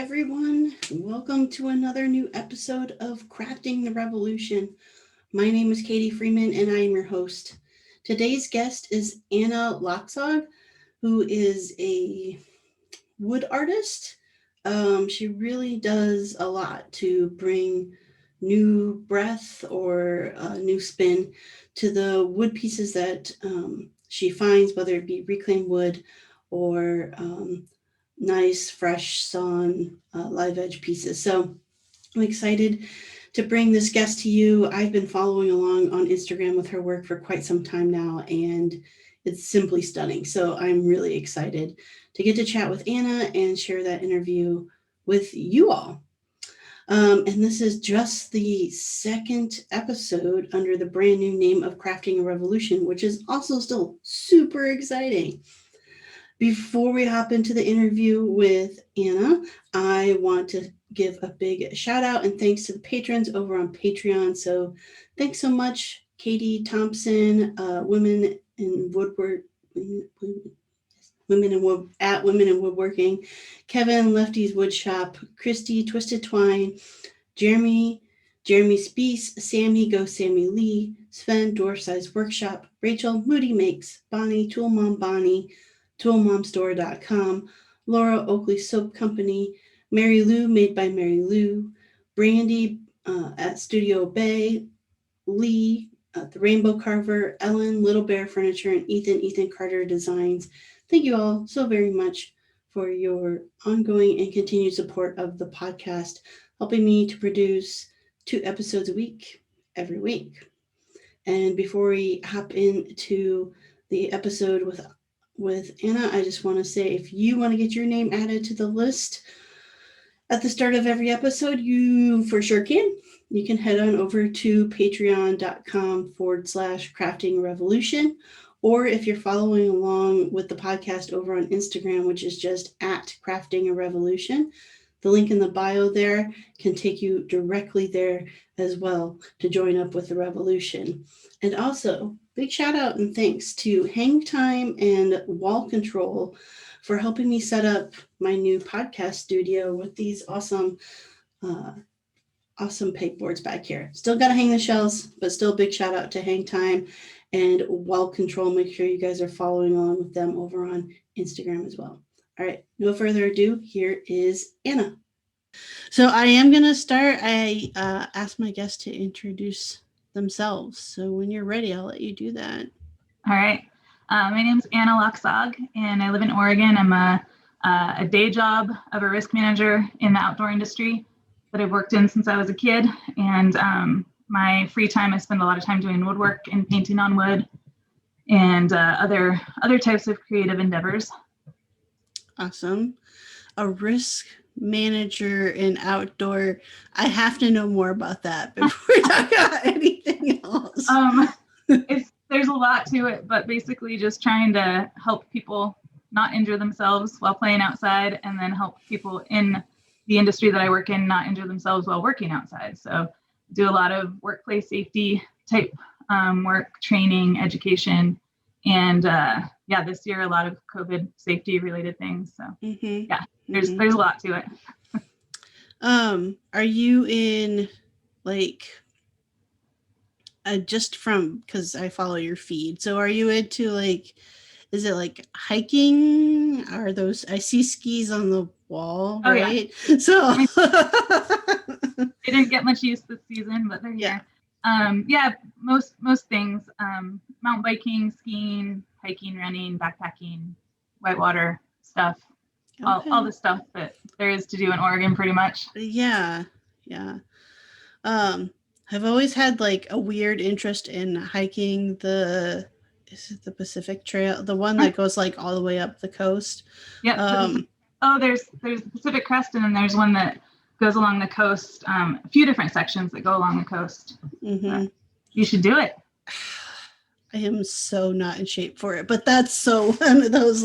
everyone. Welcome to another new episode of Crafting the Revolution. My name is Katie Freeman and I am your host. Today's guest is Anna Laxague, who is a wood artist. She really does a lot to bring new breath or new spin to the wood pieces that she finds, whether it be reclaimed wood or nice, fresh sawn live edge pieces. So I'm excited to bring this guest to you. I've been following along on Instagram with her work for quite some time now, and it's simply stunning. So I'm really excited to get to chat with Anna and share that interview with you all. And this is just the second episode under the brand new name of Crafting a Revolution, which is also still super exciting. Before we hop into the interview with Anna, I want to give a big shout out and thanks to the patrons over on Patreon. So thanks so much, Katie Thompson, Women in Woodwork, Women in Wood at Women in Woodworking, Kevin Lefty's Woodshop, Christy Twisted Twine, Jeremy Speece, Sammy Go Sammy Lee, Sven Dwarf Size Workshop, Rachel Moody Makes, Bonnie Tool Mom Bonnie, toolmomstore.com, Laura Oakley Soap Company, Mary Lou Made by Mary Lou, Brandy at Studio Bay, Lee the Rainbow Carver, Ellen Little Bear Furniture, and Ethan Carter Designs. Thank you all so very much for your ongoing and continued support of the podcast, helping me to produce 2 episodes a week every week. And before we hop into the episode with Anna, I just want to say if you want to get your name added to the list at the start of every episode, you for sure can. You can head on over to patreon.com/crafting revolution. Or if you're following along with the podcast over on Instagram, which is just at crafting a revolution, the link in the bio there can take you directly there as well to join up with the revolution. And also, big shout out and thanks to Hang Time and Wall Control for helping me set up my new podcast studio with these awesome pegboards back here. Still got to hang the shelves, but still big shout out to Hang Time and Wall Control. Make sure you guys are following along with them over on Instagram as well. All right, no further ado, here is Anna. So I am going to start. I asked my guests to introduce themselves. So when you're ready, I'll let you do that. All right. My name is Anna Laxague, and I live in Oregon. I'm a day job of a risk manager in the outdoor industry that I've worked in since I was a kid. And my free time, I spend a lot of time doing woodwork and painting on wood and other types of creative endeavors. Awesome. A risk manager in outdoor. I have to know more about that before we talk about anything else. There's a lot to it, but basically just trying to help people not injure themselves while playing outside, and then help people in the industry that I work in not injure themselves while working outside. So do a lot of workplace safety type work, training, education, and this year a lot of COVID safety related things. So there's a lot to it. Are you in just from, because I follow your feed, so are you into is it hiking? Are those, I see skis on the wall, right? Yeah. So they didn't get much use this season, but they're here. Most things, mountain biking, skiing, hiking, running, backpacking, whitewater stuff, all the stuff that there is to do in Oregon pretty much. Yeah. I've always had a weird interest in hiking is it the Pacific Trail? The one that goes all the way up the coast? Yeah. There's the Pacific Crest, and then there's one that goes along the coast, a few different sections that go along the coast. Mm-hmm. You should do it. I am so not in shape for it, but that's so one of those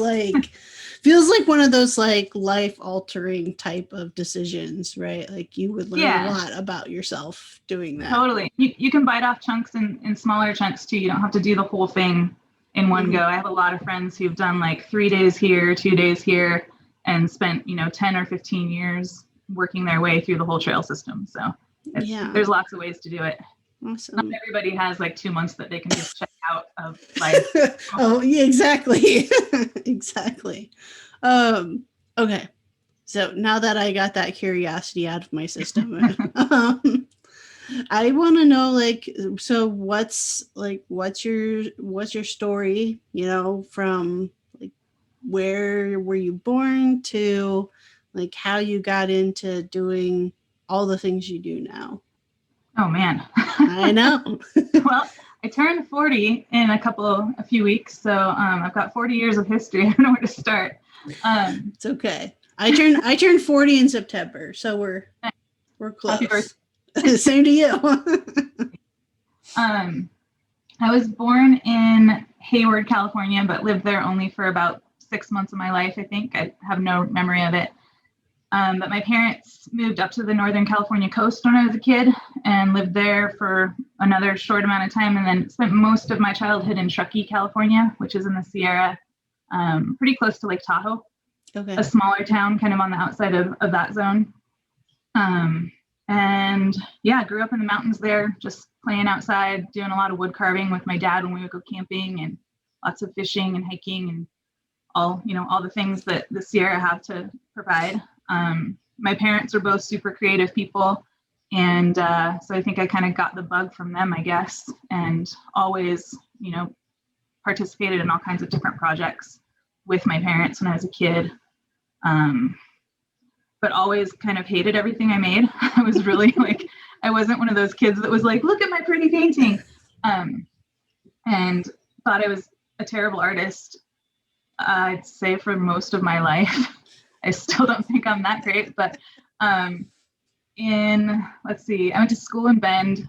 feels like one of those life altering type of decisions, right? You would learn a lot about yourself doing that. Totally. You can bite off chunks in smaller chunks too. You don't have to do the whole thing in one go. I have a lot of friends who've done 3 days here, 2 days here, and spent 10 or 15 years working their way through the whole trail system. So there's lots of ways to do it. Awesome. Not everybody has like 2 months that they can just check out of life. Oh, yeah, exactly. Exactly. Okay. So now that I got that curiosity out of my system, I want to know, like, so what's your story, from like where were you born to like how you got into doing all the things you do now? Oh man. I know. Well, I turned 40 in a few weeks, so I've got 40 years of history. I don't know where to start. It's okay. I turned 40 in September, so we're close. Same to you. I was born in Hayward, California, but lived there only for about 6 months of my life, I think. I have no memory of it. But my parents moved up to the Northern California coast when I was a kid and lived there for another short amount of time, and then spent most of my childhood in Truckee, California, which is in the Sierra, pretty close to Lake Tahoe. Okay. A smaller town kind of on the outside of that zone. And yeah, grew up in the mountains there, just playing outside, doing a lot of wood carving with my dad when we would go camping, and lots of fishing and hiking and all the things that the Sierra have to provide. My parents are both super creative people. And so I think I kind of got the bug from them, I guess, and always, participated in all kinds of different projects with my parents when I was a kid. But always kind of hated everything I made. I was really I wasn't one of those kids that was like, look at my pretty painting, and thought I was a terrible artist. I'd say for most of my life. I still don't think I'm that great, but I went to school in Bend,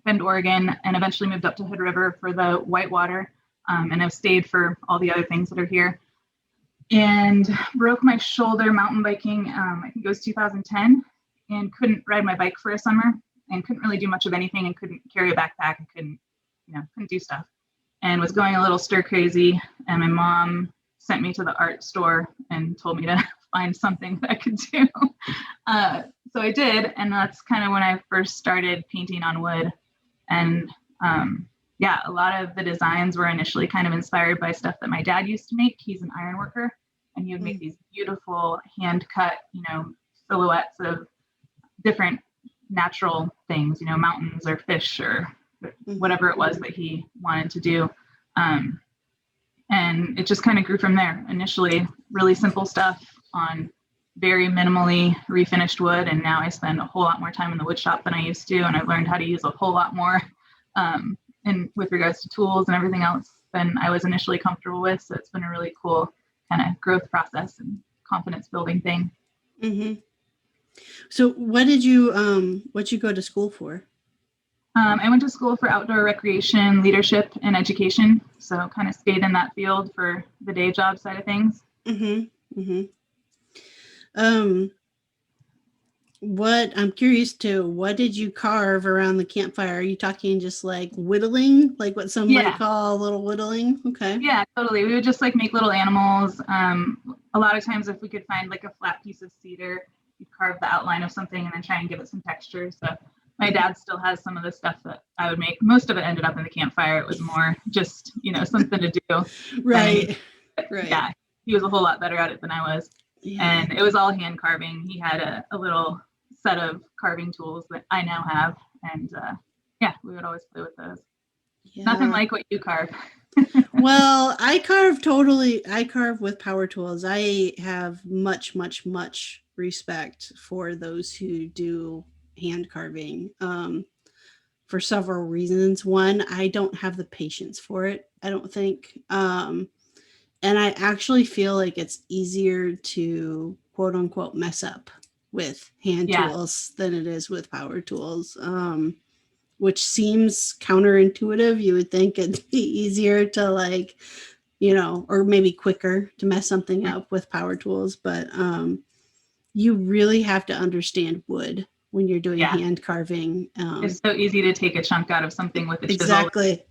Oregon, and eventually moved up to Hood River for the whitewater, and I've stayed for all the other things that are here. And broke my shoulder mountain biking, I think it was 2010, and couldn't ride my bike for a summer, and couldn't really do much of anything, and couldn't carry a backpack, and couldn't do stuff, and was going a little stir crazy. And my mom sent me to the art store and told me to find something that I could do. So I did, and that's kind of when I first started painting on wood. And a lot of the designs were initially kind of inspired by stuff that my dad used to make. He's an iron worker, and he would make these beautiful hand cut, silhouettes of different natural things, mountains or fish or whatever it was that he wanted to do. And it just kind of grew from there. Initially, really simple stuff on very minimally refinished wood. And now I spend a whole lot more time in the wood shop than I used to. And I've learned how to use a whole lot more and with regards to tools and everything else than I was initially comfortable with. So it's been a really cool kind of growth process and confidence building thing. Mm-hmm. So what did you go to school for? I went to school for outdoor recreation, leadership, and education. So kind of stayed in that field for the day job side of things. Mm-hmm. Mm-hmm. I'm curious too, what did you carve around the campfire? Are you talking just like whittling, like what some might call a little whittling? Okay. Yeah, totally. We would just make little animals. A lot of times if we could find a flat piece of cedar, we'd carve the outline of something and then try and give it some texture. So my dad still has some of the stuff that I would make. Most of it ended up in the campfire. It was more just, something to do. Right. Right. Yeah. He was a whole lot better at it than I was. Yeah. And it was all hand carving. He had a little set of carving tools that I now have. And we would always play with those. Yeah. Nothing like what you carve. Well, I carve with power tools. I have much, much, much respect for those who do hand carving for several reasons. One, I don't have the patience for it, I don't think. And I actually feel like it's easier to quote unquote mess up with hand tools than it is with power tools, which seems counterintuitive. You would think it'd be easier to or maybe quicker to mess something up with power tools. But you really have to understand wood when you're doing hand carving. It's so easy to take a chunk out of something with a chisel. Exactly.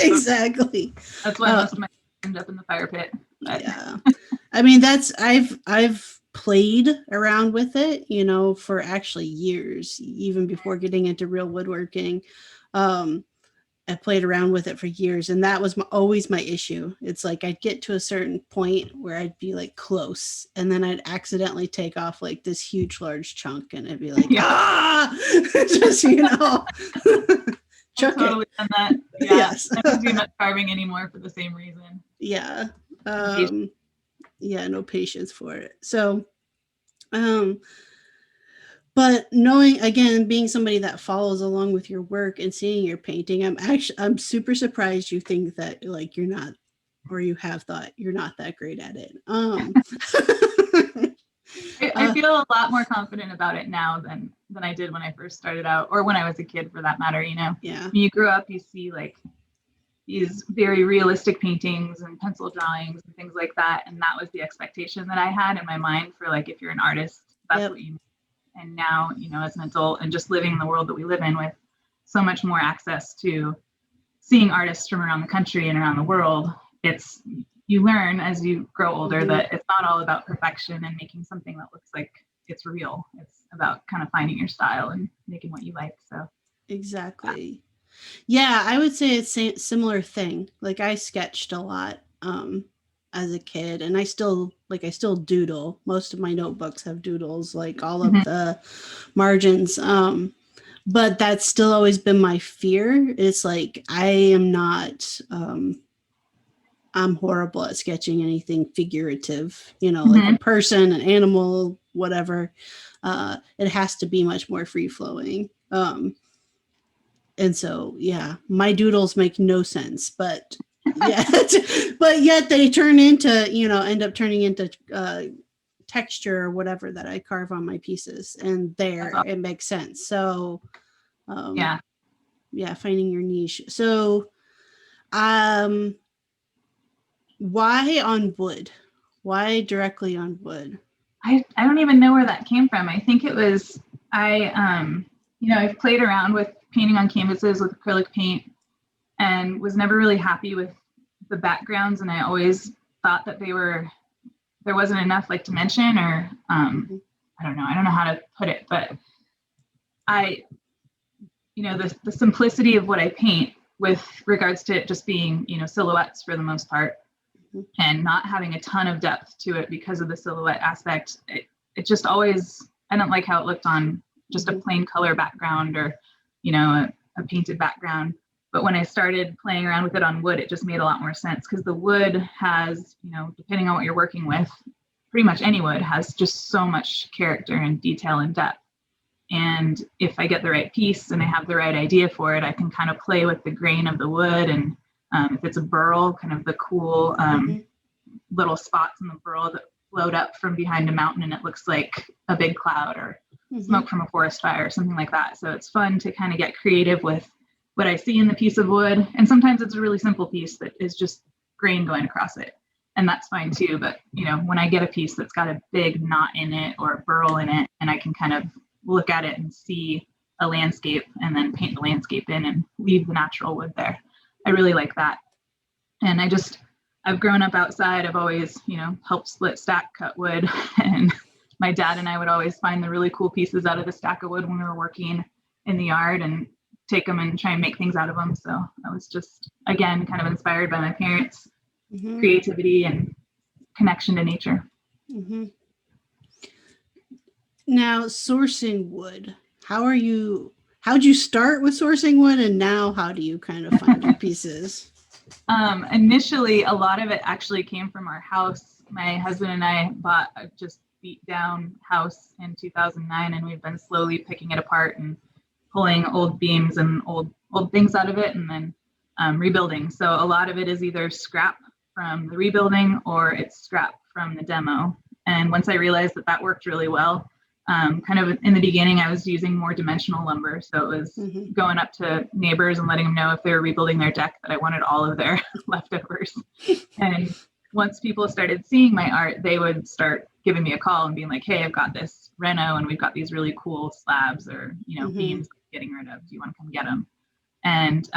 Exactly. That's why most of my end up in the fire pit. But. Yeah. I mean, I've played around with it, for actually years, even before getting into real woodworking. I played around with it for years, and that was always my issue. It's like I'd get to a certain point where I'd be like close, and then I'd accidentally take off like this huge, large chunk, and I'd be like, just I've totally done that. Yeah, yes. I don't do much carving anymore for the same reason. Yeah, no patience for it. So, but knowing, again, being somebody that follows along with your work and seeing your painting, I'm super surprised you think that like you're not, or you have thought you're not that great at it. I feel a lot more confident about it now than I did when I first started out, or when I was a kid for that matter. Yeah. When you grew up, you see like these very realistic paintings and pencil drawings and things like that, and that was the expectation that I had in my mind for like, if you're an artist, that's what you. And now, as an adult and just living in the world that we live in with so much more access to seeing artists from around the country and around the world, you learn as you grow older that it's not all about perfection and making something that looks like it's real. It's about kind of finding your style and making what you like. So exactly. Yeah, I would say it's a similar thing. Like I sketched a lot as a kid, and I still doodle. Most of my notebooks have doodles, like all of the margins. But that's still always been my fear. It's like I am not I'm horrible at sketching anything figurative, like a person, an animal, whatever. It has to be much more free flowing. And so, yeah, my doodles make no sense, but yet they turn into, end up turning into texture or whatever that I carve on my pieces, and it makes sense. So, finding your niche. So, why on wood? Why directly on wood? I don't even know where that came from. I think it was, I've played around with painting on canvases with acrylic paint and was never really happy with the backgrounds. And I always thought that there wasn't enough like dimension, or I don't know how to put it, but the simplicity of what I paint with regards to it just being, silhouettes for the most part, and not having a ton of depth to it because of the silhouette aspect. It just always, I don't like how it looked on just a plain color background, or, a painted background. But when I started playing around with it on wood, it just made a lot more sense, because the wood has, depending on what you're working with, pretty much any wood has just so much character and detail and depth. And if I get the right piece and I have the right idea for it, I can kind of play with the grain of the wood. And if it's a burl, kind of the cool little spots in the burl that float up from behind a mountain, and it looks like a big cloud or smoke from a forest fire or something like that. So it's fun to kind of get creative with what I see in the piece of wood. And sometimes it's a really simple piece that is just grain going across it, and that's fine too. But when I get a piece that's got a big knot in it or a burl in it, and I can kind of look at it and see a landscape and then paint the landscape in and leave the natural wood there, I really like that. And I've grown up outside. I've always, helped split stack cut wood. And my dad and I would always find the really cool pieces out of the stack of wood when we were working in the yard and take them and try and make things out of them. So I was just, again, kind of inspired by my parents' creativity and connection to nature. Now, sourcing wood, how'd you start with sourcing wood, and now how do you kind of find your pieces? Initially, a lot of it actually came from our house. My husband and I bought a just beat down house in 2009, and we've been slowly picking it apart and pulling old beams and old things out of it, and then rebuilding. So a lot of it is either scrap from the rebuilding or it's scrap from the demo. And once I realized that worked really well, kind of in the beginning, I was using more dimensional lumber. So it was going up to neighbors and letting them know if they were rebuilding their deck that I wanted all of their leftovers. And once people started seeing my art, they would start giving me a call and being like, hey, I've got this reno and we've got these really cool slabs or, beams getting rid of. Do you want to come get them? And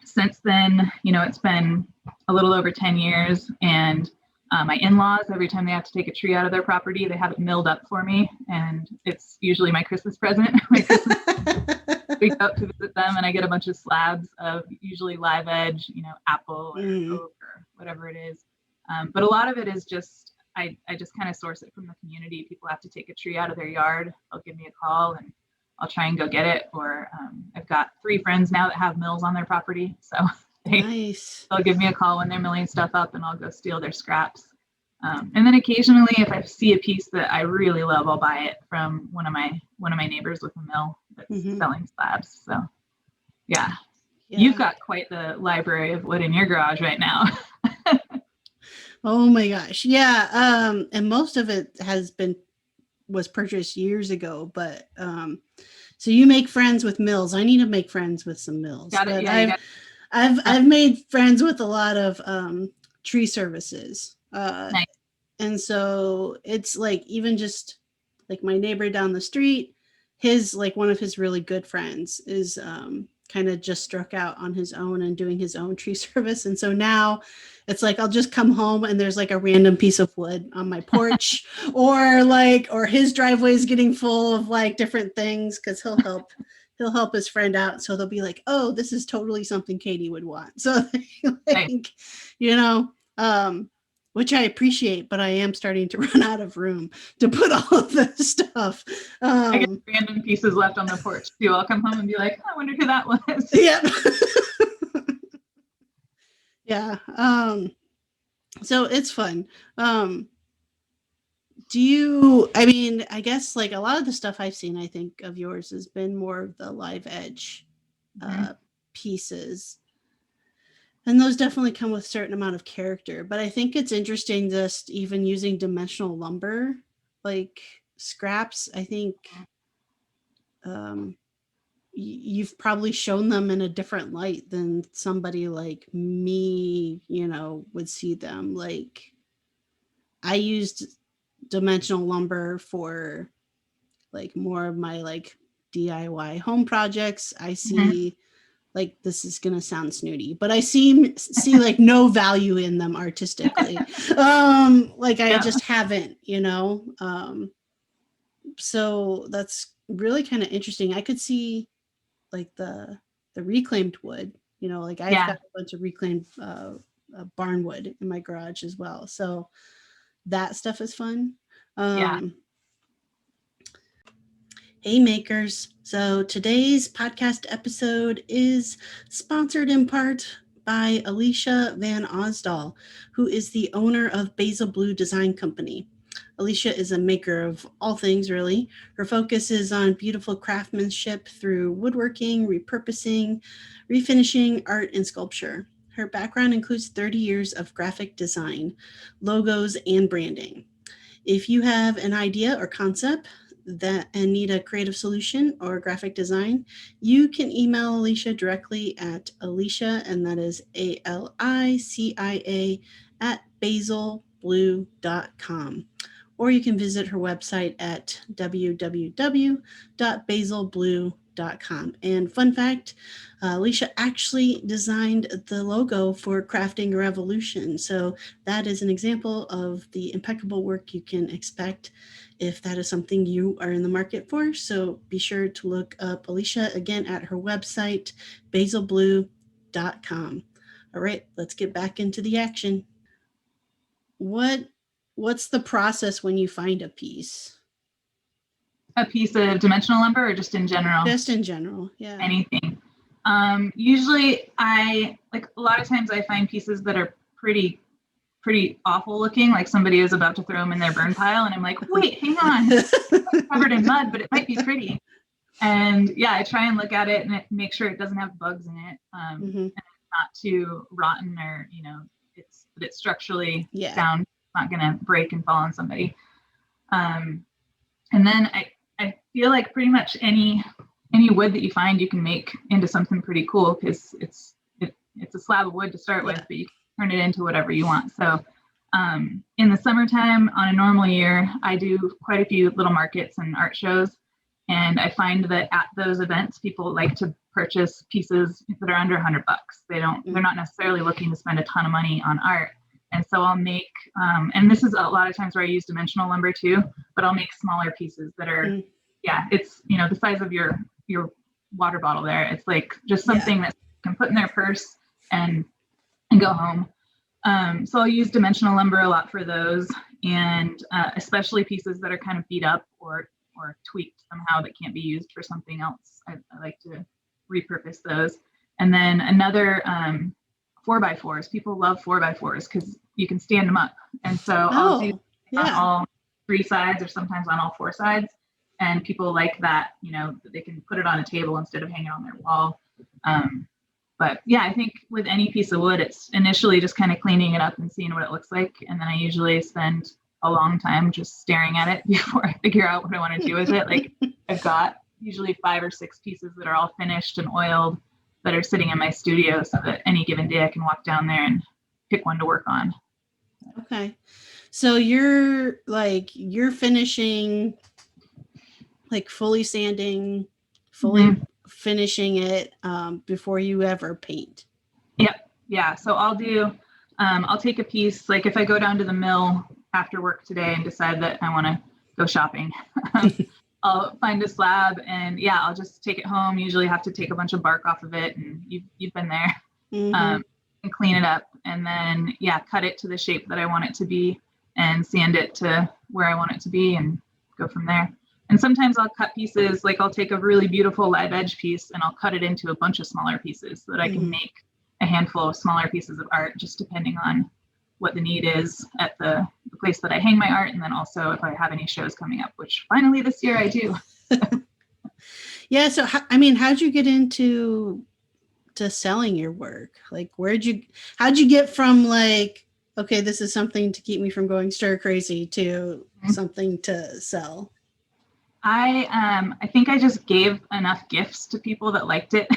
since then, it's been a little over 10 years, and My in-laws, every time they have to take a tree out of their property, they have it milled up for me, and it's usually my Christmas present. My Christmas we go out to visit them, and I get a bunch of slabs of usually live edge, apple or oak or whatever it is. But a lot of it is just I just kind of source it from the community. People have to take a tree out of their yard. They'll give me a call, and I'll try and go get it. Or I've got 3 friends now that have mills on their property, so they'll give me a call when they're milling stuff up, and I'll go steal their scraps. And then occasionally, if I see a piece that I really love, I'll buy it from one of my neighbors with a mill that's selling slabs. So, yeah, you've got quite the library of wood in your garage right now. Oh my gosh, yeah. And most of it was purchased years ago, but so you make friends with mills. I need to make friends with some mills. Got it. Yeah, I've made friends with a lot of tree services. Nice. And so it's like, even just like my neighbor down the street, one of his really good friends is kind of just struck out on his own and doing his own tree service. And so now it's like, I'll just come home and there's like a random piece of wood on my porch or his driveway is getting full of like different things, because he'll help his friend out. So they'll be like, oh, this is totally something Katie would want. So like, which I appreciate, but I am starting to run out of room to put all of this stuff. I get random pieces left on the porch too. I'll come home and be like, I wonder who that was. Yeah. Yeah. So it's fun. I guess like a lot of the stuff I've seen, I think of yours has been more of the live edge pieces. And those definitely come with a certain amount of character. But I think it's interesting just even using dimensional lumber, like scraps. I think you've probably shown them in a different light than somebody like me, would see them. Like, I used dimensional lumber for like more of my like DIY home projects. I see like, this is going to sound snooty, but I see like no value in them artistically. I just haven't, so that's really kind of interesting. I could see like the reclaimed wood, I've got a bunch of reclaimed barn wood in my garage as well. So that stuff is fun. Hey makers. So today's podcast episode is sponsored in part by Alicia Van Osdal, who is the owner of Basil Blue Design Company. Alicia is a maker of all things, really. Her focus is on beautiful craftsmanship through woodworking, repurposing, refinishing, art, and sculpture. Her background includes 30 years of graphic design, logos, and branding. If you have an idea or concept and need a creative solution or graphic design, you can email Alicia directly at Alicia, and that is ALICIA @basilblue.com. Or you can visit her website at www.basilblue.com. And fun fact, Alicia actually designed the logo for Crafting a Revolution. So that is an example of the impeccable work you can expect if that is something you are in the market for. So be sure to look up Alicia again at her website, basilblue.com. All right, let's get back into the action. What's the process when you find a piece? A piece of dimensional lumber, or just in general? Just in general, yeah. Anything. Usually a lot of times I find pieces that are pretty awful looking, like somebody is about to throw them in their burn pile, and I'm like, wait, hang on, it's covered in mud, but it might be pretty. And I try and look at it and make sure it doesn't have bugs in it, and it's not too rotten, or it's structurally sound. It's not gonna break and fall on somebody. And then I feel like pretty much any wood that you find, you can make into something pretty cool, because it's a slab of wood to start with, but you can turn it into whatever you want. So in the summertime, on a normal year, I do quite a few little markets and art shows, and I find that at those events, people like to purchase pieces that are under $100. They're not necessarily looking to spend a ton of money on art, And so I'll make, and this is a lot of times where I use dimensional lumber too, but I'll make smaller pieces that are, it's, the size of your water bottle there. It's like just something that you can put in their purse and go home. So I'll use dimensional lumber a lot for those, and especially pieces that are kind of beat up or tweaked somehow that can't be used for something else. I like to repurpose those. And then another 4x4s. People love 4x4s because you can stand them up. And so I'll do on all 3 sides or sometimes on all 4 sides. And people like that, they can put it on a table instead of hanging on their wall. But yeah, I think with any piece of wood, it's initially just kind of cleaning it up and seeing what it looks like. And then I usually spend a long time just staring at it before I figure out what I want to do with it. Like I've got usually 5 or 6 pieces that are all finished and oiled that are sitting in my studio so that any given day I can walk down there and pick one to work on. Okay. So you're finishing, like fully sanding, fully finishing it before you ever paint. Yep. Yeah. So I'll take a piece, like if I go down to the mill after work today and decide that I want to go shopping, I'll find a slab and I'll just take it home. Usually have to take a bunch of bark off of it, and you've been there, and clean it up, and then cut it to the shape that I want it to be and sand it to where I want it to be and go from there. And sometimes I'll cut pieces, like I'll take a really beautiful live edge piece and I'll cut it into a bunch of smaller pieces so that I can make a handful of smaller pieces of art, just depending on what the need is at the place that I hang my art. And then also if I have any shows coming up, which finally this year I do. So, how'd you get into selling your work? Like, how'd you get from like, okay, this is something to keep me from going stir crazy to something to sell? I think I just gave enough gifts to people that liked it.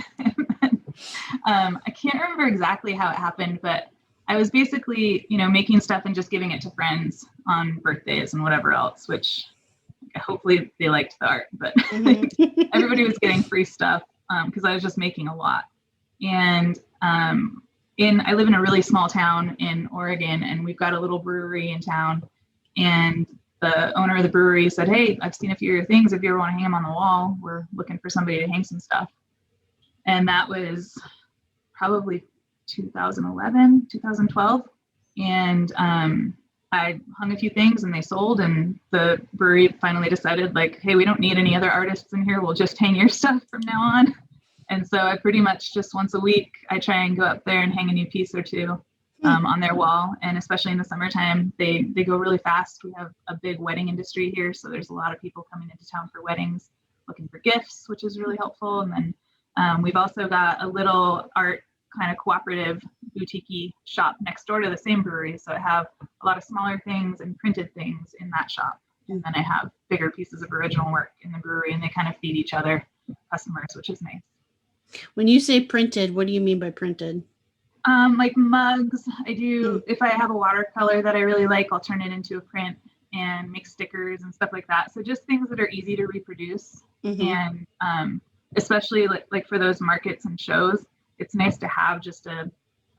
I can't remember exactly how it happened, but I was basically, making stuff and just giving it to friends on birthdays and whatever else, which hopefully they liked the art, but everybody was getting free stuff because I was just making a lot. And I live in a really small town in Oregon, and we've got a little brewery in town, and the owner of the brewery said, "Hey, I've seen a few of your things. If you ever want to hang them on the wall, we're looking for somebody to hang some stuff." And that was probably 2011, 2012. And I hung a few things and they sold, and the brewery finally decided like, "Hey, we don't need any other artists in here. We'll just hang your stuff from now on." And so I pretty much just once a week, I try and go up there and hang a new piece or two on their wall. And especially in the summertime, they go really fast. We have a big wedding industry here, so there's a lot of people coming into town for weddings, looking for gifts, which is really helpful. And then we've also got a little art kind of cooperative boutique shop next door to the same brewery. So I have a lot of smaller things and printed things in that shop. And then I have bigger pieces of original work in the brewery, and they kind of feed each other, customers, which is nice. When you say printed, what do you mean by printed? Like mugs. I do, if I have a watercolor that I really like, I'll turn it into a print and make stickers and stuff like that. So just things that are easy to reproduce. And especially like for those markets and shows, it's nice to have just a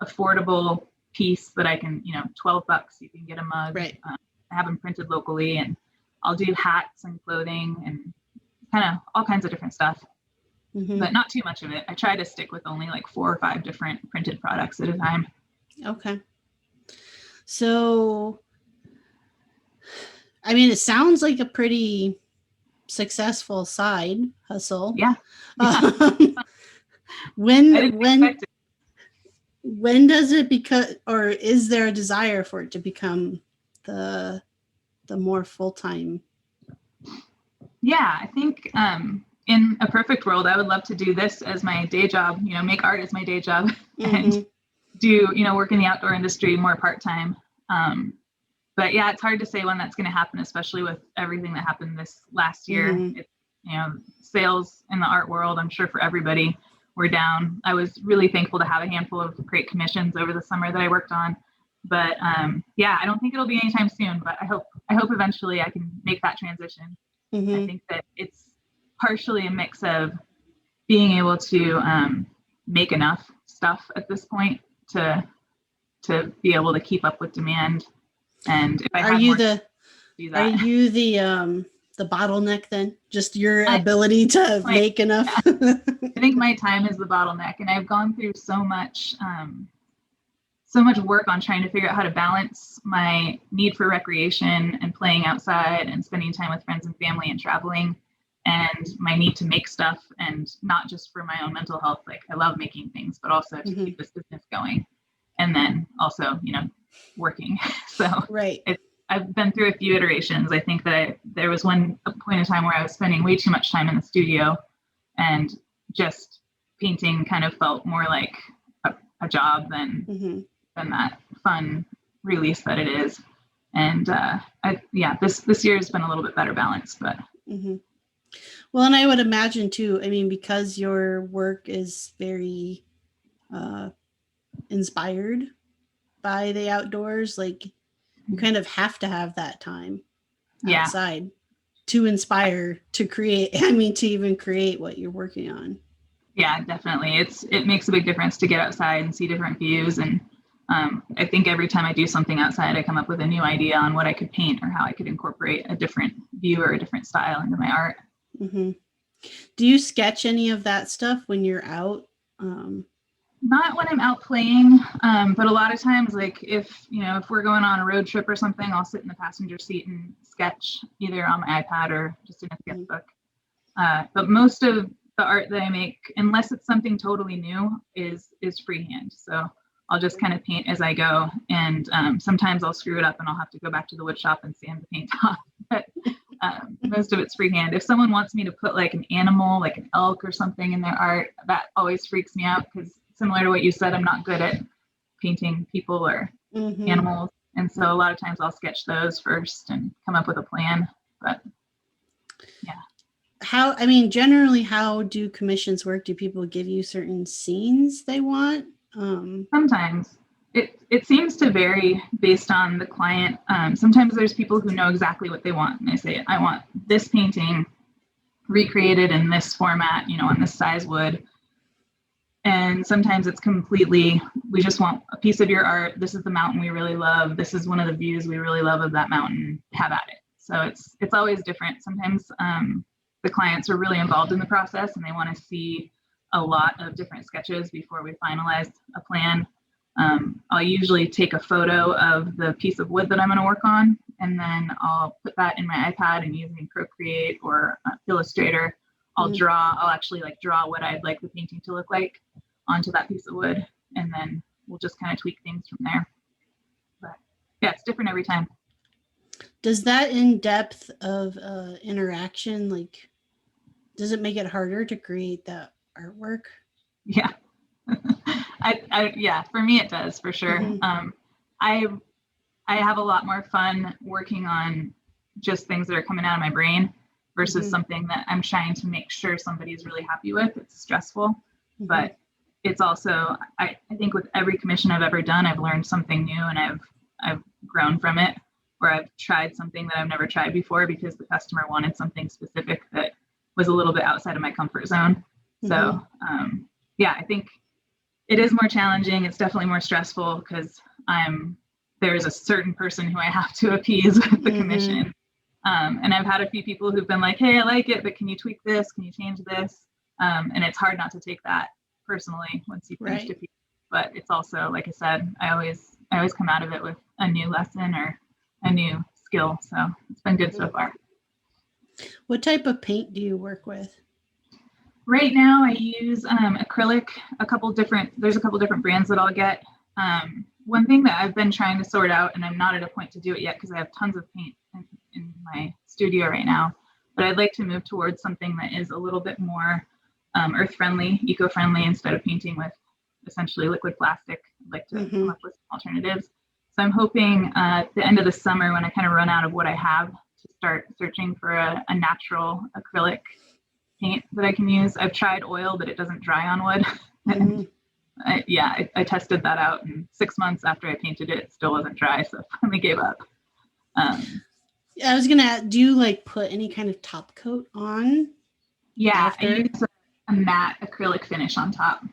affordable piece that I can, $12, you can get a mug. Right. I have them printed locally, and I'll do hats and clothing and kind of all kinds of different stuff. But not too much of it. I try to stick with only like 4 or 5 different printed products at a time. Okay. So, it sounds like a pretty successful side hustle. Yeah. When does it become, or is there a desire for it to become the more full-time? Yeah, I think in a perfect world, I would love to do this as my day job, make art as my day job and do, work in the outdoor industry more part-time. But yeah, it's hard to say when that's going to happen, especially with everything that happened this last year. Sales in the art world, I'm sure for everybody, were down. I was really thankful to have a handful of great commissions over the summer that I worked on. But I don't think it'll be anytime soon, but I hope eventually I can make that transition. I think that it's partially a mix of being able to make enough stuff at this point to to be able to keep up with demand. And if I Are have you more, the do are that. you the bottleneck then? Just your ability to make enough? Yeah. I think my time is the bottleneck, and I've gone through so much work on trying to figure out how to balance my need for recreation and playing outside and spending time with friends and family and traveling, and my need to make stuff, and not just for my own mental health. Like, I love making things, but also to keep this business going. And then also, working. So Right. I've been through a few iterations. I think that there was a point in time where I was spending way too much time in the studio, and just painting kind of felt more like a job than that fun release that it is. And this year has been a little bit better balanced, but. Well, and I would imagine too, I mean, because your work is very inspired by the outdoors, like you kind of have to have that time outside to inspire, to create, to even create what you're working on. Yeah, definitely. It makes a big difference to get outside and see different views. And I think every time I do something outside, I come up with a new idea on what I could paint or how I could incorporate a different view or a different style into my art. Do you sketch any of that stuff when you're out? Not when I'm out playing, but a lot of times, like if we're going on a road trip or something, I'll sit in the passenger seat and sketch either on my iPad or just in a sketchbook. But most of the art that I make, unless it's something totally new, is freehand. So I'll just kind of paint as I go, and sometimes I'll screw it up and I'll have to go back to the wood shop and sand the paint off. But most of it's freehand. If someone wants me to put like an animal, like an elk or something in their art, that always freaks me out, because similar to what you said, I'm not good at painting people or animals. And so a lot of times I'll sketch those first and come up with a plan. But yeah. Generally, how do commissions work? Do people give you certain scenes they want? Sometimes. It seems to vary based on the client. Sometimes there's people who know exactly what they want, and they say, I want this painting recreated in this format, on this size wood. And sometimes it's completely, we just want a piece of your art. This is the mountain we really love. This is one of the views we really love of that mountain. Have at it. So it's always different. Sometimes the clients are really involved in the process, and they want to see a lot of different sketches before we finalize a plan. I'll usually take a photo of the piece of wood that I'm going to work on, and then I'll put that in my iPad, and using Procreate or Illustrator, I'll actually draw what I'd like the painting to look like onto that piece of wood, and then we'll just kind of tweak things from there. But yeah, it's different every time. Does that in-depth of interaction, does it make it harder to create that artwork? Yeah. Yeah, for me it does, for sure. I have a lot more fun working on just things that are coming out of my brain versus something that I'm trying to make sure somebody's really happy with. It's stressful, but it's also, I think with every commission I've ever done, I've learned something new, and I've grown from it, or I've tried something that I've never tried before because the customer wanted something specific that was a little bit outside of my comfort zone. So yeah, I think it is more challenging. It's definitely more stressful because there's a certain person who I have to appease with the commission. And I've had a few people who've been like, hey, I like it, but can you tweak this? Can you change this? And it's hard not to take that personally once you finish the piece. But it's also, like I said, I always come out of it with a new lesson or a new skill. So it's been good so far. What type of paint do you work with? Right now I use acrylic, there's a couple different brands that I'll get. One thing that I've been trying to sort out, and I'm not at a point to do it yet because I have tons of paint in my studio right now, but I'd like to move towards something that is a little bit more earth-friendly, eco-friendly, instead of painting with essentially liquid plastic. I'd like to come up with some alternatives. So I'm hoping at the end of the summer, when I kind of run out of what I have, to start searching for a natural acrylic paint that I can use. I've tried oil, but it doesn't dry on wood. And I tested that out, and 6 months after I painted it, it still wasn't dry, so I finally gave up. I was gonna ask, do you put any kind of top coat on? Yeah, I use a matte acrylic finish on top.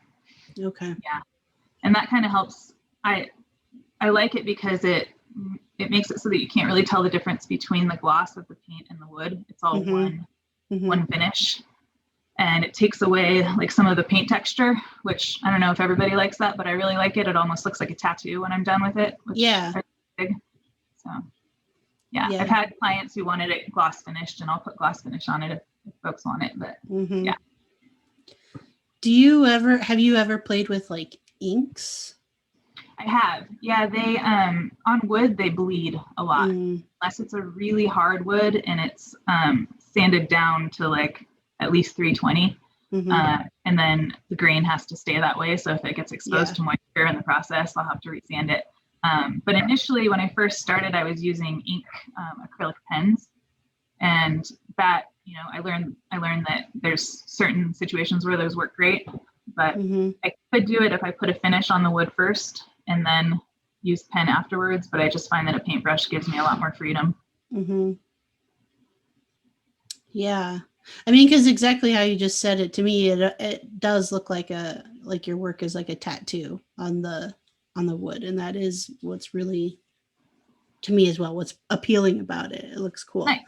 Okay. Yeah, and that kind of helps. I like it because it makes it so that you can't really tell the difference between the gloss of the paint and the wood. It's all one finish. And it takes away like some of the paint texture, which I don't know if everybody likes that, but I really like it. It almost looks like a tattoo when I'm done with it. Yeah. So yeah, I've had clients who wanted it gloss finished, and I'll put gloss finish on it if folks want it, but yeah. Have you ever played with like inks? I have. Yeah, they on wood they bleed a lot. Unless it's a really hard wood and it's sanded down to like at least 320. And then the grain has to stay that way. So if it gets exposed to moisture in the process, I'll have to resand it. But initially when I first started, I was using ink acrylic pens, and that, you know, I learned that there's certain situations where those work great, but I could do it if I put a finish on the wood first and then use pen afterwards. But I just find that a paintbrush gives me a lot more freedom. Yeah. I mean, because exactly how you just said it, to me, it does look like your work is like a tattoo on the wood, and that is what's really, to me as well, what's appealing about it. It looks cool. Nice.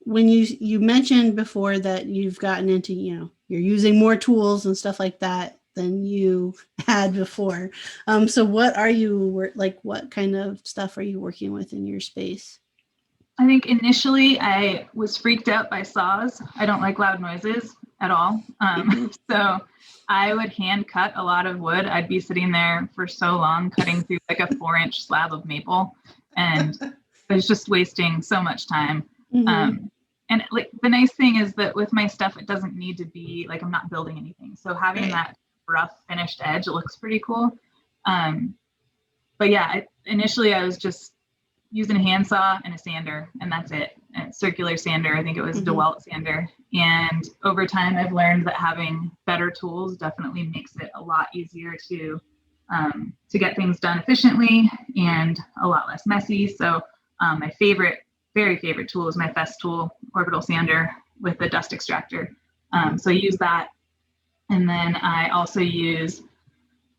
When you mentioned before that you've gotten into, you know, you're using more tools and stuff like that than you had before. So what kind of stuff are you working with in your space? I think initially I was freaked out by saws. I don't like loud noises at all. So I would hand cut a lot of wood. I'd be sitting there for so long cutting through like a 4-inch slab of maple, and I was just wasting so much time. And like the nice thing is that with my stuff, it doesn't need to be like, I'm not building anything. So having that rough finished edge, it looks pretty cool. But yeah, initially I was just using a handsaw and a sander, and that's it. A circular sander. I think it was DeWalt sander. And over time, I've learned that having better tools definitely makes it a lot easier to get things done efficiently and a lot less messy. So my very favorite tool is my Festool orbital sander with the dust extractor. So I use that. And then I also use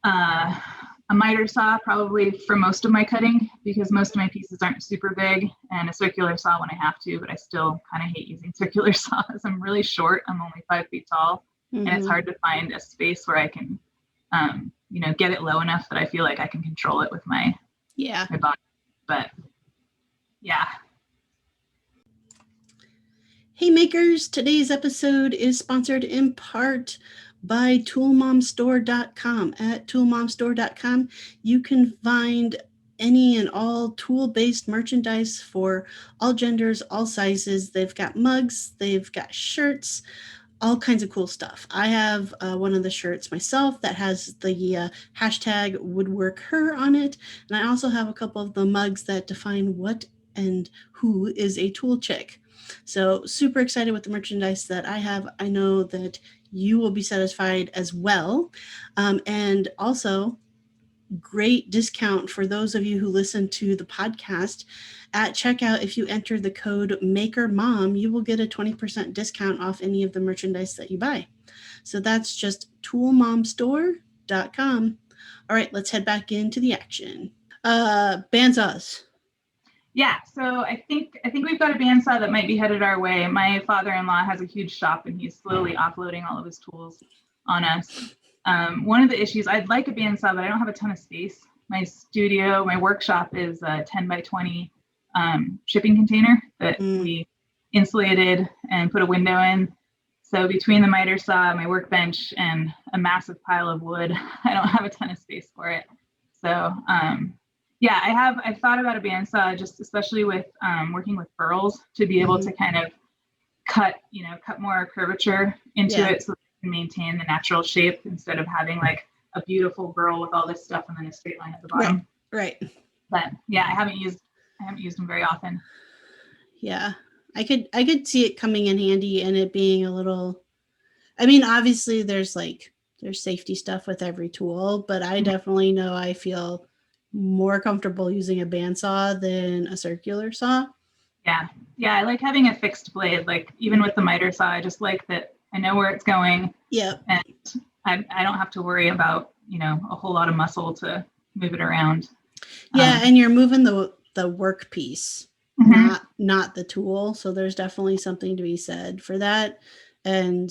a miter saw probably for most of my cutting, because most of my pieces aren't super big, and a circular saw when I have to, but I still kind of hate using circular saws. I'm really short. I'm only 5 feet tall, and it's hard to find a space where I can, get it low enough that I feel like I can control it with my body. But yeah. Hey makers, today's episode is sponsored in part by toolmomstore.com. At toolmomstore.com, you can find any and all tool-based merchandise for all genders, all sizes. They've got mugs, they've got shirts, all kinds of cool stuff. I have one of the shirts myself that has the hashtag woodworkher on it. And I also have a couple of the mugs that define what and who is a tool chick. So super excited with the merchandise that I have. I know that you will be satisfied as well. And also great discount for those of you who listen to the podcast. At checkout, if you enter the code MAKERMOM, you will get a 20% discount off any of the merchandise that you buy. So that's just toolmomstore.com. All right, let's head back into the action. Bandsaws. Yeah, so I think we've got a bandsaw that might be headed our way. My father-in-law has a huge shop, and he's slowly offloading all of his tools on us. One of the issues, I'd like a bandsaw, but I don't have a ton of space. My workshop is a 10 by 20 shipping container that we insulated and put a window in. So between the miter saw, my workbench, and a massive pile of wood, I don't have a ton of space for it. So I've thought about a bandsaw, just especially with working with burls, to be able to kind of cut more curvature into it, so that you can maintain the natural shape instead of having like a beautiful burl with all this stuff and then a straight line at the bottom. Right. But yeah, I haven't used them very often. Yeah, I could see it coming in handy, and it being a little, I mean, obviously there's safety stuff with every tool, but I definitely know I feel more comfortable using a bandsaw than a circular saw. Yeah, I like having a fixed blade. Like even with the miter saw, I just like that I know where it's going. Yep. And I don't have to worry about, a whole lot of muscle to move it around. Yeah, and you're moving the work piece, Mhm. not the tool. So there's definitely something to be said for that. And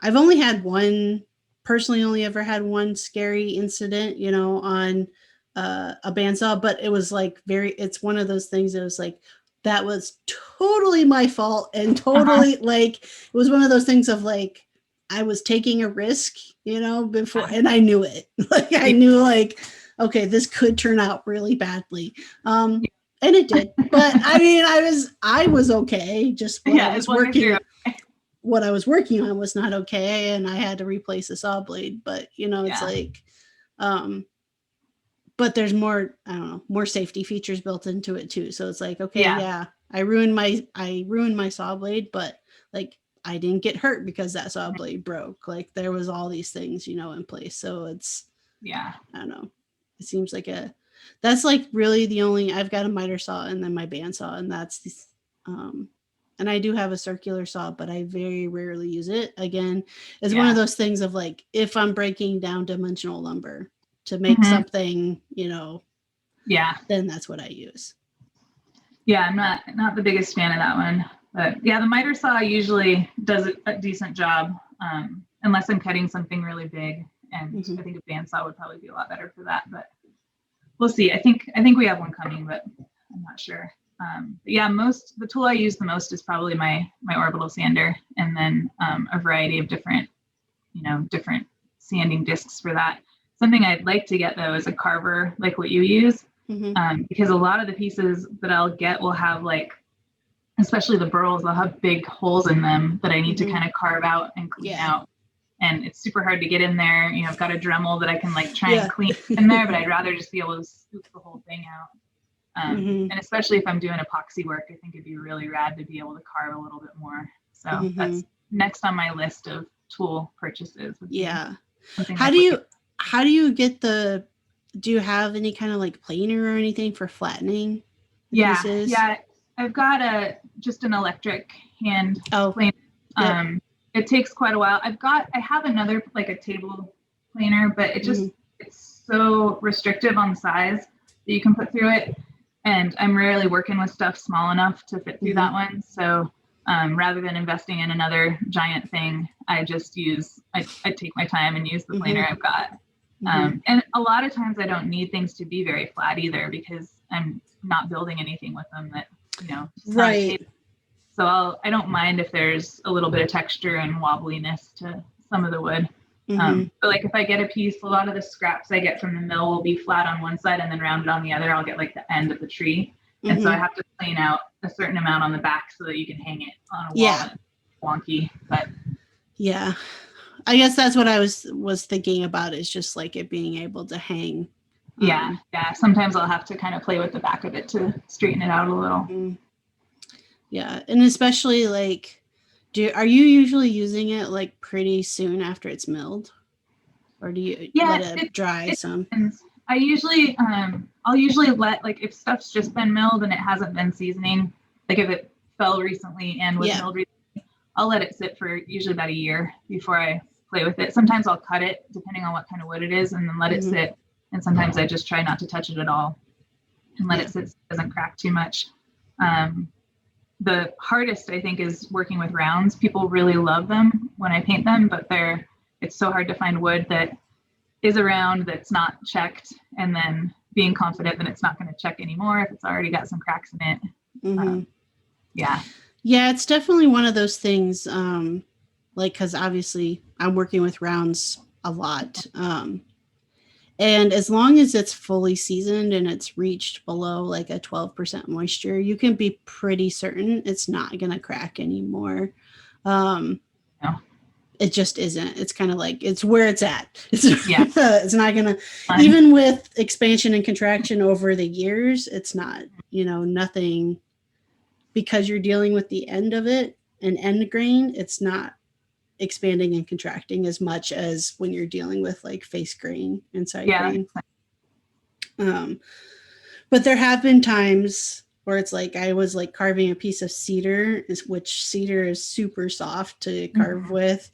I've only ever had one scary incident, on a bandsaw, but it was like it's one of those things that was like, that was totally my fault and totally like, it was one of those things of like, I was taking a risk, before, and I knew it. Like, I knew like, okay, this could turn out really badly. And it did, but I mean, I was okay. Just As long as you're what I was working on was not okay, and I had to replace the saw blade. But it's Yeah. like, but there's more, I don't know, more safety features built into it too. So it's like, okay, yeah, I ruined my saw blade, but like, I didn't get hurt because that saw blade broke. Like, there was all these things, in place. So it's, I don't know. It seems like that's like really the only, I've got a miter saw and then my bandsaw, and that's and I do have a circular saw, but I very rarely use it. Again, it's one of those things of like, if I'm breaking down dimensional lumber to make something, then that's what I use. Yeah, I'm not the biggest fan of that one. But yeah, the miter saw usually does a decent job, unless I'm cutting something really big. And I think a bandsaw would probably be a lot better for that. But we'll see. I think we have one coming, but I'm not sure. But yeah, the tool I use the most is probably my orbital sander, and then a variety of different sanding discs for that. Something I'd like to get though is a carver like what you use, because a lot of the pieces that I'll get will have like, especially the burls, they'll have big holes in them that I need to kind of carve out and clean out. And it's super hard to get in there. I've got a Dremel that I can like try and clean in there, but I'd rather just be able to scoop the whole thing out. And especially if I'm doing epoxy work, I think it'd be really rad to be able to carve a little bit more. So that's next on my list of tool purchases. Yeah. How do you get do you have any kind of like planer or anything for flattening the pieces? Yeah. I've got just an electric hand planer. It takes quite a while. I have another, like a table planer, but it's so restrictive on size that you can put through it. And I'm rarely working with stuff small enough to fit through that one. So rather than investing in another giant thing, I just I take my time and use the planer I've got. And a lot of times I don't need things to be very flat either, because I'm not building anything with them that, right. So I don't mind if there's a little bit of texture and wobbliness to some of the wood. But like if I get a piece, a lot of the scraps I get from the mill will be flat on one side and then rounded on the other. I'll get like the end of the tree. And so I have to plane out a certain amount on the back so that you can hang it on a wall. Yeah. Wonky, but yeah. I guess that's what I was thinking about, is just like it being able to hang. Yeah. Sometimes I'll have to kind of play with the back of it to straighten it out a little. Yeah. And especially like, are you usually using it like pretty soon after it's milled, or do you let it dry some? I usually, I'll usually let, like, if stuff's just been milled and it hasn't been seasoning, like if it fell recently and was milled recently, I'll let it sit for usually about a year before I play with it. Sometimes I'll cut it depending on what kind of wood it is and then let it sit. And sometimes I just try not to touch it at all and let it sit so it doesn't crack too much. The hardest, I think, is working with rounds. People really love them when I paint them, but it's so hard to find wood that is a round that's not checked, and then being confident that it's not going to check anymore if it's already got some cracks in it. Yeah, it's definitely one of those things, like, because obviously I'm working with rounds a lot. And as long as it's fully seasoned and it's reached below like a 12% moisture, you can be pretty certain it's not going to crack anymore. It just isn't. It's kind of like, it's where it's at. It's not going to, even with expansion and contraction over the years, it's not, nothing, because you're dealing with the end of it, an end grain, it's not expanding and contracting as much as when you're dealing with like face grain and side grain. But there have been times where it's like I was like carving a piece of cedar, which cedar is super soft to carve with,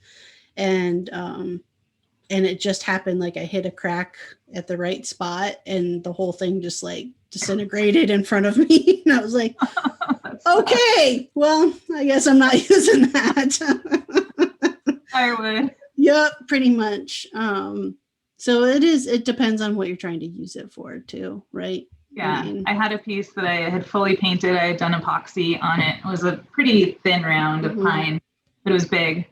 and and it just happened, like I hit a crack at the right spot and the whole thing just like disintegrated in front of me. And I was like, okay, well, I guess I'm not using that. I would. Yep, pretty much. So it depends on what you're trying to use it for too, right? Yeah, I had a piece that I had fully painted. I had done epoxy on it. It was a pretty thin round of pine, but it was big.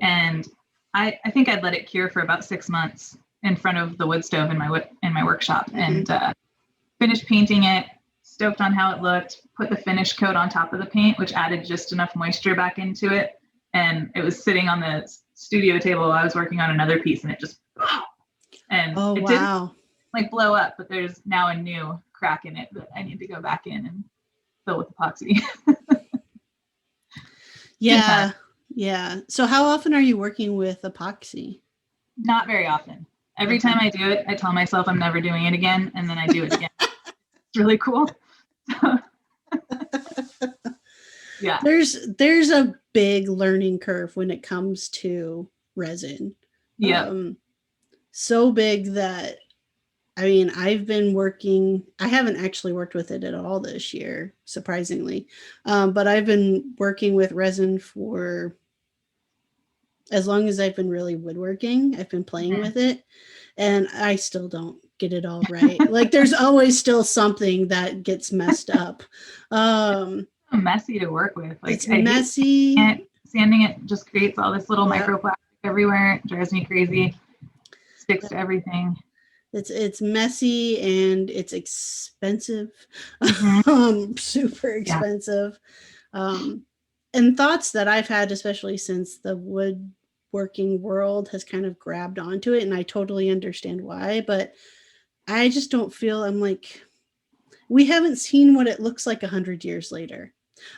And I think I'd let it cure for about 6 months in front of the wood stove in my workshop, and finished painting it. Stoked on how it looked. Put the finish coat on top of the paint, which added just enough moisture back into it. And it was sitting on the studio table while I was working on another piece, and it just and it didn't like blow up, but there's now a new crack in it that I need to go back in and fill with epoxy. Yeah. So how often are you working with epoxy? Not very often. Every time I do it, I tell myself I'm never doing it again, and then I do it again. It's really cool. Yeah. There's a big learning curve when it comes to resin. Yeah. So big that, I mean, I haven't actually worked with it at all this year, surprisingly. But I've been working with resin for as long as I've been really woodworking. I've been playing with it, and I still don't get it all right. Like there's always still something that gets messed up. Messy to work with. Like it's messy. Sanding it just creates all this little microplastic everywhere. It drives me crazy. Sticks to everything. It's messy and it's expensive. Super expensive. And thoughts that I've had, especially since the woodworking world has kind of grabbed onto it, and I totally understand why, but I just don't feel, I'm like, we haven't seen what it looks like 100 years later.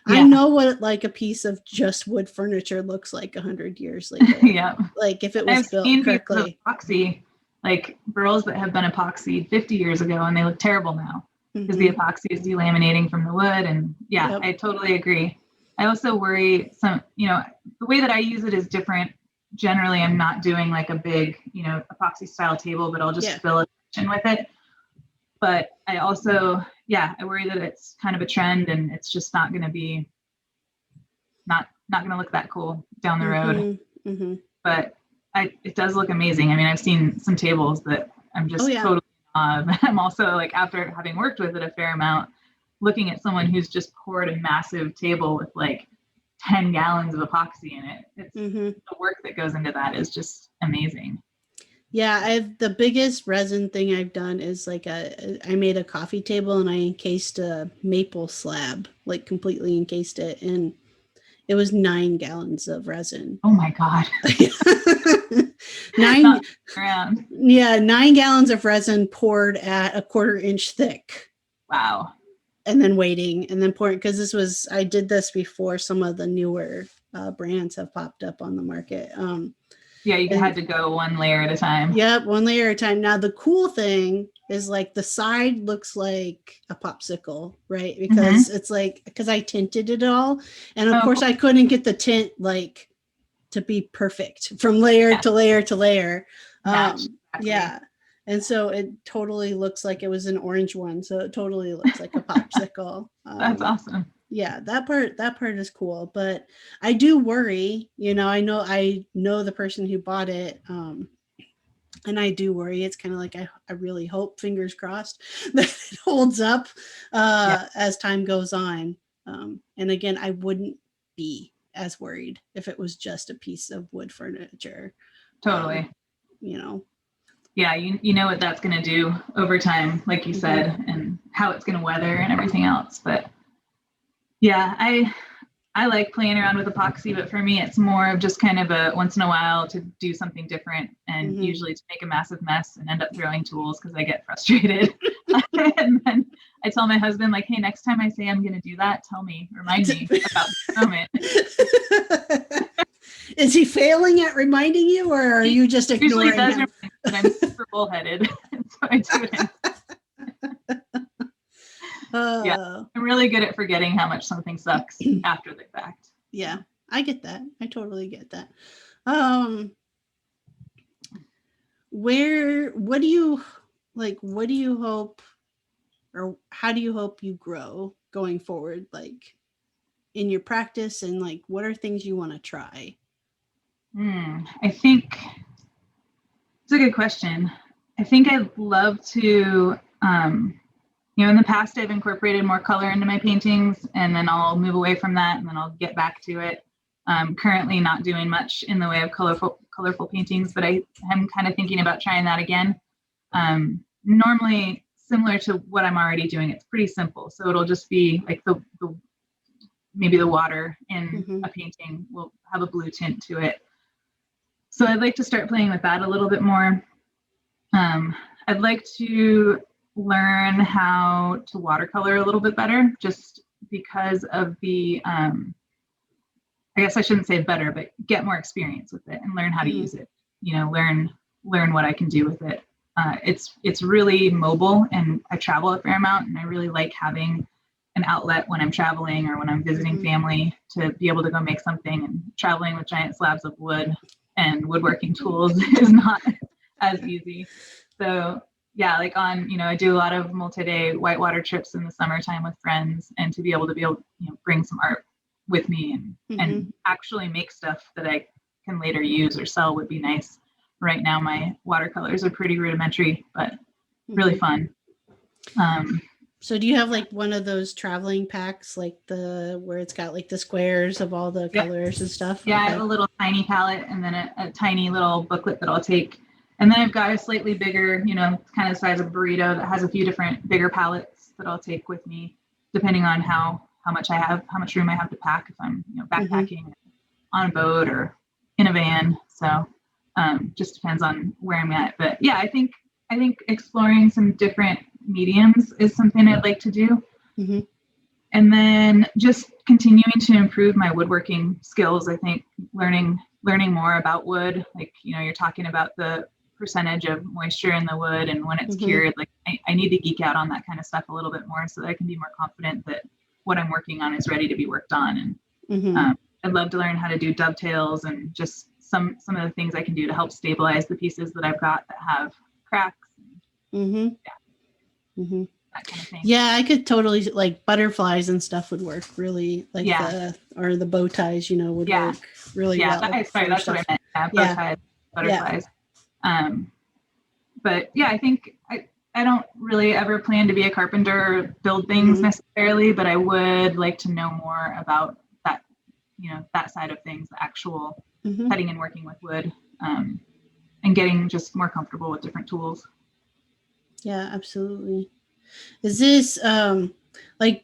Yeah. I know what like a piece of just wood furniture looks like 100 years later. Yeah. Like if it was built correctly. Epoxy, like burls that have been epoxied 50 years ago, and they look terrible now because the epoxy is delaminating from the wood. And I totally agree. I also worry the way that I use it is different. Generally, I'm not doing like a big, epoxy style table, but I'll just fill it in with it. But I also, I worry that it's kind of a trend and it's just not going to be, not going to look that cool down the road. But it does look amazing. I mean, I've seen some tables that I'm just totally in awe of. I'm also like, after having worked with it a fair amount, looking at someone who's just poured a massive table with like 10 gallons of epoxy in it. It's the work that goes into that is just amazing. Yeah, the biggest resin thing I've done is like I made a coffee table and I encased a maple slab, like completely encased it, and it was 9 gallons of resin. Oh my God. 9 gallons of resin poured at 1/4 inch thick. Wow. And then waiting and then pouring, because I did this before some of the newer brands have popped up on the market. You had to go one layer at a time. Yep, one layer at a time. Now, the cool thing is like the side looks like a popsicle, right? Because it's like, because I tinted it all. And of course, I couldn't get the tint like to be perfect from layer to layer to layer. And so it totally looks like it was an orange one. So it totally looks like a popsicle. That's awesome. Yeah, that part is cool, but I do worry, I know the person who bought it, and I do worry. It's kind of like, I really hope, fingers crossed, that it holds up as time goes on. And again, I wouldn't be as worried if it was just a piece of wood furniture. Totally. Yeah, you know what that's going to do over time, like you said, and how it's going to weather and everything else, but yeah, I like playing around with epoxy, but for me, it's more of just kind of a once in a while to do something different, and usually to make a massive mess and end up throwing tools because I get frustrated. And then I tell my husband, like, hey, next time I say I'm going to do that, remind me about this moment. Is he failing at reminding you, or are you just ignoring him? But I'm super bullheaded, so I do it. I'm really good at forgetting how much something sucks after the fact. Yeah, I get that. I totally get that. what do you like? What do you hope, or how do you hope you grow going forward? Like in your practice, and like what are things you want to try? I think it's a good question. I think I'd love to, in the past, I've incorporated more color into my paintings, and then I'll move away from that, and then I'll get back to it. Currently not doing much in the way of colorful paintings, but I am kind of thinking about trying that again. Normally, similar to what I'm already doing, it's pretty simple. So it'll just be like maybe the water in a painting will have a blue tint to it. So I'd like to start playing with that a little bit more. I'd like to learn how to watercolor a little bit better, just because of the, I guess I shouldn't say better, but get more experience with it and learn how to use it. Learn what I can do with it. It's really mobile, and I travel a fair amount, and I really like having an outlet when I'm traveling or when I'm visiting family to be able to go make something. And traveling with giant slabs of wood and woodworking tools is not as easy. So yeah, like I do a lot of multi-day whitewater trips in the summertime with friends, and to be able bring some art with me and actually make stuff that I can later use or sell would be nice. Right now, my watercolors are pretty rudimentary, but really fun. So do you have like one of those traveling packs, like where it's got like the squares of all the colors and stuff? Yeah, okay. I have a little tiny palette, and then a tiny little booklet that I'll take. And then I've got a slightly bigger, kind of the size of a burrito that has a few different bigger palettes that I'll take with me, depending on how much room I have to pack, if I'm backpacking on a boat or in a van. So just depends on where I'm at. But yeah, I think exploring some different mediums is something I'd like to do. And then just continuing to improve my woodworking skills. I think learning more about wood, like you're talking about the percentage of moisture in the wood and when it's cured. Like I need to geek out on that kind of stuff a little bit more, so that I can be more confident that what I'm working on is ready to be worked on. And I'd love to learn how to do dovetails and just some of the things I can do to help stabilize the pieces that I've got that have cracks. That kind of thing. Yeah, I could totally, like butterflies and stuff would work really, like or the bow ties, would work really well. Sorry, that's what I meant. Yeah, bow ties, butterflies. But yeah, I think I don't really ever plan to be a carpenter or build things necessarily, but I would like to know more about that, that side of things, the actual cutting and working with wood, and getting just more comfortable with different tools. Yeah, absolutely. Is this do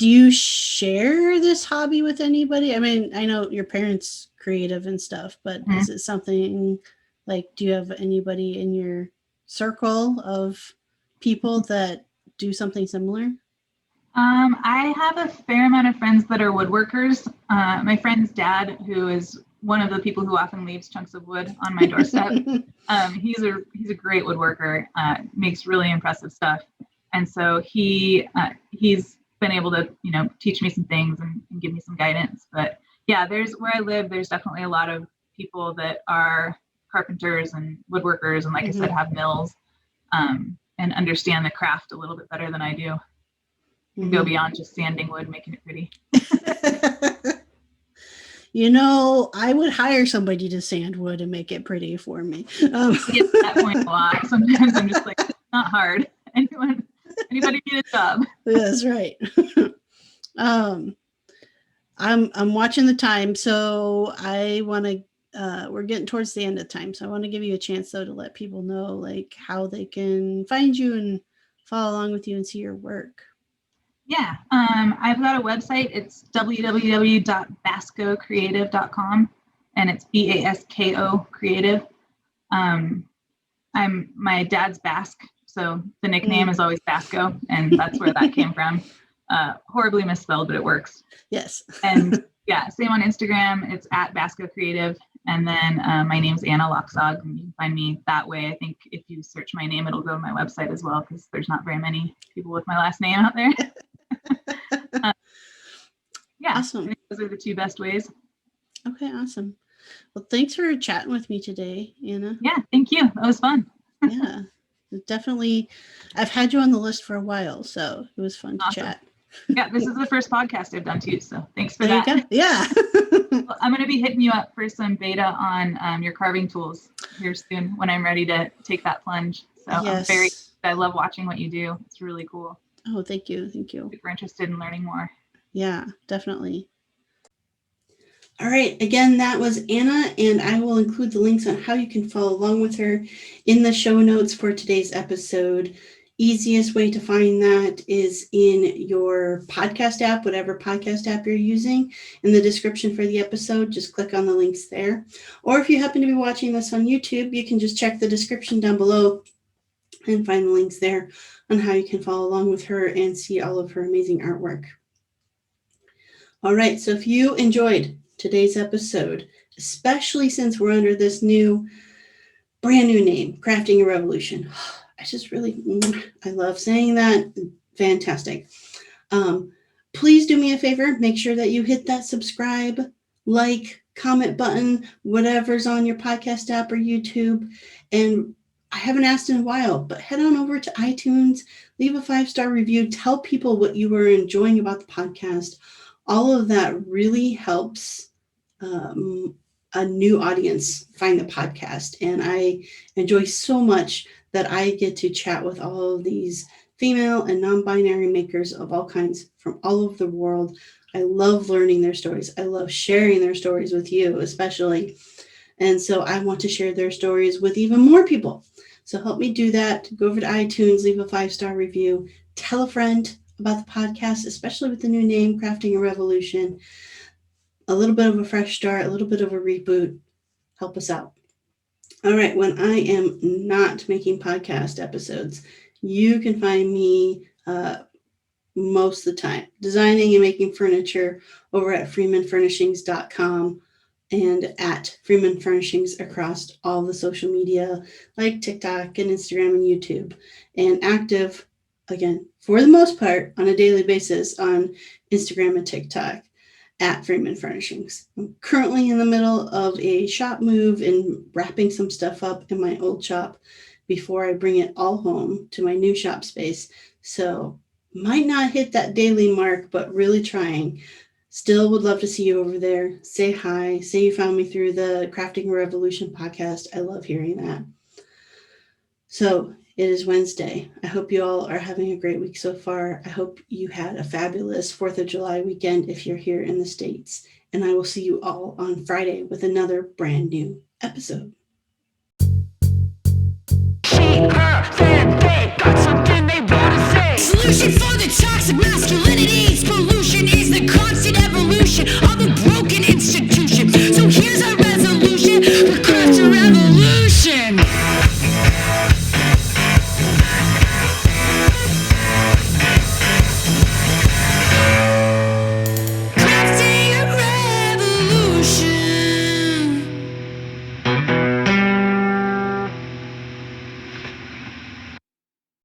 you share this hobby with anybody? I mean, I know your parents creative and stuff, but is it something like, do you have anybody in your circle of people that do something similar? I have a fair amount of friends that are woodworkers. My friend's dad, who is one of the people who often leaves chunks of wood on my doorstep, he's a great woodworker, makes really impressive stuff. And so he's been able to, teach me some things and give me some guidance. But yeah, where I live, there's definitely a lot of people that are carpenters and woodworkers, and like I said, have mills, and understand the craft a little bit better than I do. And go beyond just sanding wood, making it pretty. I would hire somebody to sand wood and make it pretty for me. I get to that point a lot. Sometimes I'm just like, it's not hard. Anybody need a job? That's right. I'm watching the time, so I want to. We're getting towards the end of time, so I want to give you a chance though to let people know like how they can find you and follow along with you and see your work. Yeah, I've got a website. It's www.bascocreative.com, and it's BASKO creative. I'm my dad's Basque, so the nickname is always Basco, and that's where that came from. Horribly misspelled, but it works. Yes. And yeah, same on Instagram. It's @BascoCreative. And then my name's Anna Laxague, and you can find me that way. I think if you search my name, it'll go to my website as well, because there's not very many people with my last name out there. Yeah, awesome. I think those are the two best ways. Okay, awesome. Well, thanks for chatting with me today, Anna. Yeah, thank you. That was fun. Yeah, definitely. I've had you on the list for a while, so it was fun to Awesome. chat. Yeah, this is the first podcast I've done too, so thanks for There that. you go. Yeah. Well, I'm going to be hitting you up for some beta on your carving tools here soon when I'm ready to take that plunge. So Yes. I love watching what you do. It's really cool. Oh, thank you. Thank you. Super interested in learning more. Yeah, definitely. All right. Again, that was Anna, and I will include the links on how you can follow along with her in the show notes for today's episode. Easiest way to find that is in your podcast app, whatever podcast app you're using. In the description for the episode, just click on the links there. Or if you happen to be watching this on YouTube, you can just check the description down below and find the links there on how you can follow along with her and see all of her amazing artwork. All right, so if you enjoyed today's episode, especially since we're under this brand new name, Crafting a Revolution, I just really, I love saying that. Fantastic. Please do me a favor, make sure that you hit that subscribe, like, comment button, whatever's on your podcast app or YouTube. And I haven't asked in a while, but head on over to iTunes, leave a 5-star review, tell people what you were enjoying about the podcast. All of that really helps a new audience find the podcast. And I enjoy so much that I get to chat with all of these female and non-binary makers of all kinds from all over the world. I love learning their stories. I love sharing their stories with you, especially. And so I want to share their stories with even more people. So help me do that. Go over to iTunes, leave a 5-star review, tell a friend about the podcast, especially with the new name, Crafting a Revolution. A little bit of a fresh start, a little bit of a reboot. Help us out. All right, when I am not making podcast episodes, you can find me most of the time designing and making furniture over at freemanfurnishings.com and at Freeman Furnishings across all the social media like TikTok and Instagram and YouTube, and active, again, for the most part, on a daily basis on Instagram and TikTok at Freeman Furnishings. I'm currently in the middle of a shop move and wrapping some stuff up in my old shop before I bring it all home to my new shop space. So might not hit that daily mark, but really trying. Still would love to see you over there. Say hi. Say you found me through the Crafting a Revolution podcast. I love hearing that. So it is Wednesday. I hope you all are having a great week so far. I hope you had a fabulous 4th of July weekend if you're here in the States. And I will see you all on Friday with another brand new episode. She, her, they got some